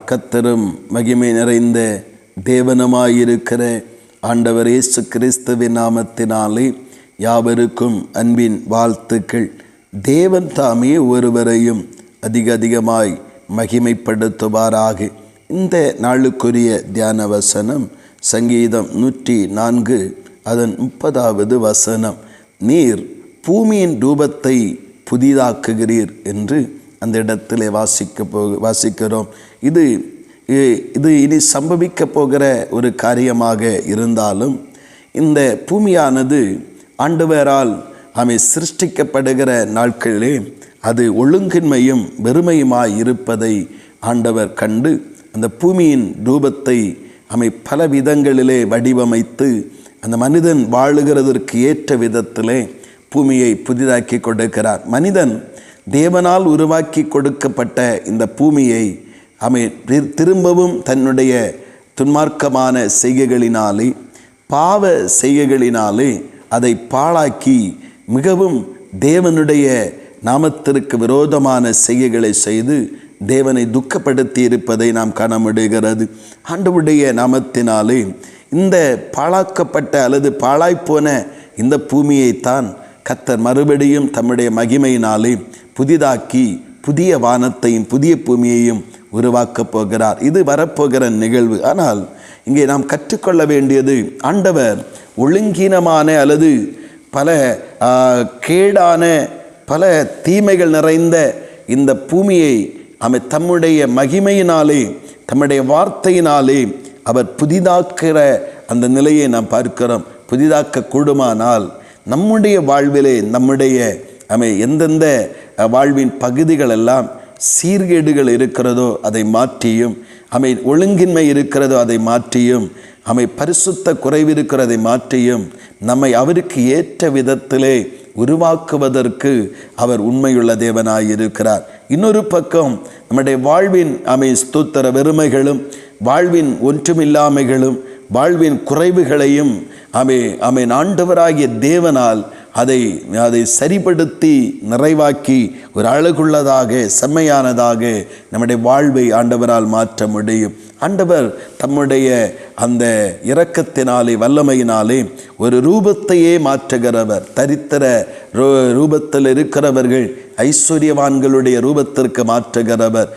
கர்த்தரும் மகிமை நிறைந்த தேவனுமாயிருக்கிற ஆண்டவர் இயேசு கிறிஸ்துவின் நாமத்தினாலே யாவருக்கும் அன்பின் வாழ்த்துக்கள். தேவன் தாமே ஒருவரையும் அதிகமாய் மகிமைப்படுத்துவாராக. இந்த நாளுக்குரிய தியான வசனம் சங்கீதம் 104 அதன் 30வது வசனம். நீர் பூமியின் ரூபத்தை புதிதாக்குகிறீர் என்று அந்த இடத்திலே வாசிக்கிறோம். இது இனி சம்பவிக்க போகிற ஒரு காரியமாக இருந்தாலும் இந்த பூமியானது ஆண்டவரால் சிருஷ்டிக்கப்படுகிற நாட்களிலே அது ஒழுங்கின்மையும் வெறுமையுமாய் இருப்பதை ஆண்டவர் கண்டு அந்த பூமியின் ரூபத்தை பல விதங்களிலே வடிவமைத்து அந்த மனிதன் வாழுகிறதற்கு ஏற்ற விதத்திலே பூமியை புதிதாக்கி கொடுக்கிறார். மனிதன் தேவனால் உருவாக்கி கொடுக்கப்பட்ட இந்த பூமியை திரும்பவும் தன்னுடைய துன்மார்க்கமான செய்கைகளினாலே பாவ செய்கைகளினாலே அதை பாழாக்கி மிகவும் தேவனுடைய நாமத்திற்கு விரோதமான செய்கைகளை செய்து தேவனை துக்கப்படுத்தி இருப்பதை நாம் காண முடிகிறது. ஆண்டவருடைய நாமத்தினாலே இந்த பாழாக்கப்பட்ட அல்லது பாழாய்ப்போன இந்த பூமியைத்தான் கர்த்தர் மறுபடியும் தம்முடைய மகிமையினாலே புதிதாக்கி புதிய வானத்தையும் புதிய பூமியையும் உருவாக்கப் போகிறார். இது வரப்போகிற நிகழ்வு. ஆனால் இங்கே நாம் கற்றுக்கொள்ள வேண்டியது, ஆண்டவர் ஒழுங்கீனமான அல்லது பல கேடான பல தீமைகள் நிறைந்த இந்த பூமியை தம்முடைய மகிமையினாலே தம்முடைய வார்த்தையினாலே அவர் புதிதாக்குற அந்த நிலையை நாம் பார்க்கிறோம். புதிதாக்க கூடுமானால் நம்முடைய வாழ்விலே நம்முடைய எந்தெந்த வாழ்வின் பகுதிகள் எல்லாம் சீர்கேடுகள் இருக்கிறதோ அதை மாற்றியும் ஒழுங்கின்மை இருக்கிறதோ அதை மாற்றியும் பரிசுத்த குறைவு இருக்கிறதை மாற்றியும் நம்மை அவருக்கு ஏற்ற விதத்திலே உருவாக்குவதற்கு அவர் உண்மையுள்ள தேவனாயிருக்கிறார். இன்னொரு பக்கம் நம்முடைய வாழ்வின் ஸ்தோத்திர வெறுமைகளும் வாழ்வின் ஒன்றுமில்லாமைகளும் வாழ்வின் குறைவுகளையும் ஆண்டவராகிய தேவனால் அதை சரிப்படுத்தி நிறைவாக்கி ஒரு அழகுள்ளதாக செம்மையானதாக நம்முடைய வாழ்வை ஆண்டவரால் மாற்ற முடியும். ஆண்டவர் தம்முடைய அந்த இரக்கத்தினாலே வல்லமையினாலே ஒரு ரூபத்தையே மாற்றுகிறவர். தரித்திர ரூபத்தில் இருக்கிறவர்கள் ஐஸ்வர்யவான்களுடைய ரூபத்திற்கு மாற்றுகிறவர்.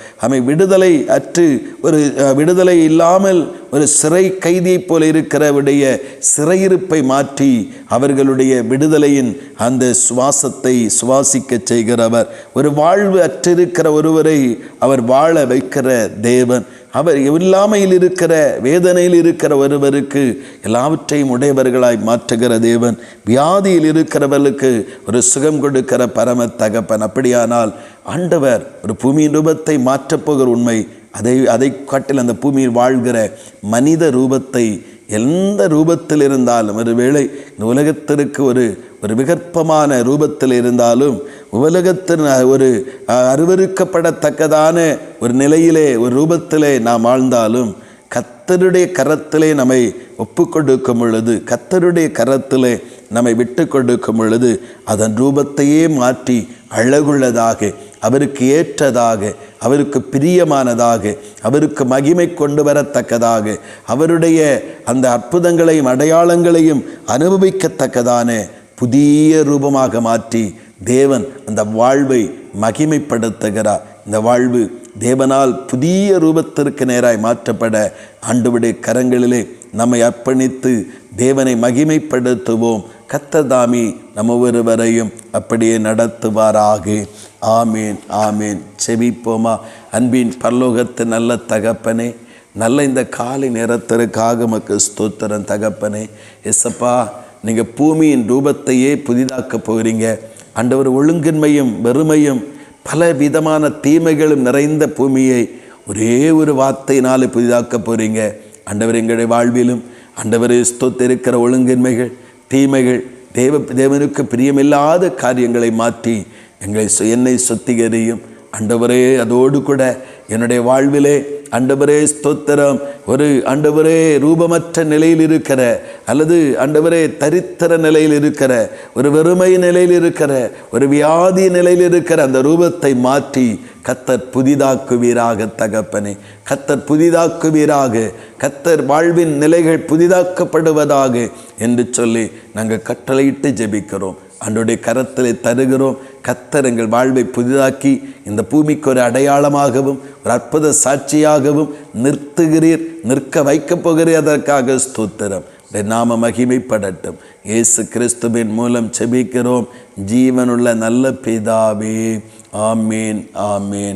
விடுதலை அற்று ஒரு விடுதலை இல்லாமல் ஒரு சிறை கைதியைப் போல இருக்கிறவருடைய சிறையிருப்பை மாற்றி அவர்களுடைய விடுதலையின் அந்த சுவாசத்தை சுவாசிக்க செய்கிறவர். ஒரு வாழ்வு அற்றிருக்கிற ஒருவரை அவர் வாழ வைக்கிற தேவன். அவர் இல்லாமையில் இருக்கிற வேதனையில் இருக்கிற ஒருவருக்கு எல்லாவற்றையும் உடையவர்களாய் மாற்றுகிற தேவன். வியாதியில் இருக்கிறவர்களுக்கு ஒரு சுகம் கொடுக்கிற பரம தகப்பன். அப்படியானால் ஆண்டவர் ஒரு பூமியின் ரூபத்தை மாற்றப்போகிற உண்மை. அதை காட்டில் அந்த பூமியில் வாழ்கிற மனித ரூபத்தை எந்த ரூபத்தில் இருந்தாலும், ஒருவேளை இந்த உலகத்திற்கு ஒரு விகற்பமான ரூபத்தில் இருந்தாலும், உலகத்தின் ஒரு அருவருக்கப்படத்தக்கதான ஒரு நிலையிலே ஒரு ரூபத்திலே நாம் வாழ்ந்தாலும் கர்த்தருடைய கரத்திலே நம்மை ஒப்பு கொடுக்கும் பொழுது, கர்த்தருடைய கரத்திலே நம்மை விட்டு கொடுக்கும் பொழுது அதன் ரூபத்தையே மாற்றி அழகுள்ளதாக, அவருக்கு ஏற்றதாக, அவருக்கு பிரியமானதாக, அவருக்கு மகிமை கொண்டு வரத்தக்கதாக, அவருடைய அந்த அற்புதங்களையும் அடையாளங்களையும் அனுபவிக்கத்தக்கதான புதிய ரூபமாக மாற்றி தேவன் அந்த வாழ்வை மகிமைப்படுத்துகிறார். இந்த வாழ்வு தேவனால் புதிய ரூபத்திற்கு நேராய் மாற்றப்பட ஆண்டவருடைய கரங்களிலே நம்மை அர்ப்பணித்து தேவனை மகிமைப்படுத்துவோம். கர்த்தர் தாமே நம்ம ஒருவரையும் அப்படியே நடத்துவாராக. ஆமேன், ஆமேன். செபிப்போமா. அன்பின் பரலோகத்து நல்ல தகப்பனே, நல்ல இந்த காலை நேரத்திற்காக உமக்கு ஸ்தோத்திரம் தகப்பனே. எசப்பா, நீங்கள் பூமியின் ரூபத்தையே புதிதாக்க போகிறீங்க ஆண்டவர். ஒழுங்கின்மையும் வெறுமையும் பல விதமான தீமைகளும் நிறைந்த பூமியை ஒரே ஒரு வார்த்தையினாலே புதிதாக்க போகிறீங்க ஆண்டவர். எங்களுடைய வாழ்விலும் ஆண்டவரை ஸ்தோத்திருக்கிற ஒழுங்கின்மைகள் தீமைகள் தேவனுக்கு பிரியமில்லாத காரியங்களை மாற்றி என்னை சுத்திகரியும் ஆண்டவரே. அதோடு கூட என்னுடைய வாழ்விலே ஆண்டவரே ஸ்தோத்திரம், ஒரு ஆண்டவரே ரூபமற்ற நிலையில் இருக்கிற அல்லது ஆண்டவரே தரித்திர நிலையில் இருக்கிற, ஒரு வெறுமை நிலையில் இருக்கிற, ஒரு வியாதி நிலையில் இருக்கிற அந்த ரூபத்தை மாற்றி கர்த்தர் புதிதாக்குவீராக தகப்பனே. கர்த்தர் புதிதாக்குவீராக. கர்த்தர் வாழ்வின் நிலைகள் புதிதாக்கப்படுவதாக என்று சொல்லி நாங்கள் கட்டளையிட்டு ஜெபிக்கிறோம். ஆண்டவருடைய கரத்திலே தருகிறோம். கர்த்தர் எங்கள் வாழ்வை புதிதாக்கி இந்த பூமிக்கு ஒரு அடையாளமாகவும் ஒரு அற்புத சாட்சியாகவும் நிறுத்துகிறீர், நிற்க வைக்கப் போகிறீர். அதற்காக ஸ்தோத்திரம். நாம மகிமைப்படட்டும். இயேசு கிறிஸ்துவின் மூலம் ஜெபிக்கிறோம் ஜீவனுள்ள நல்ல பிதாவே. ஆமேன், ஆமேன்.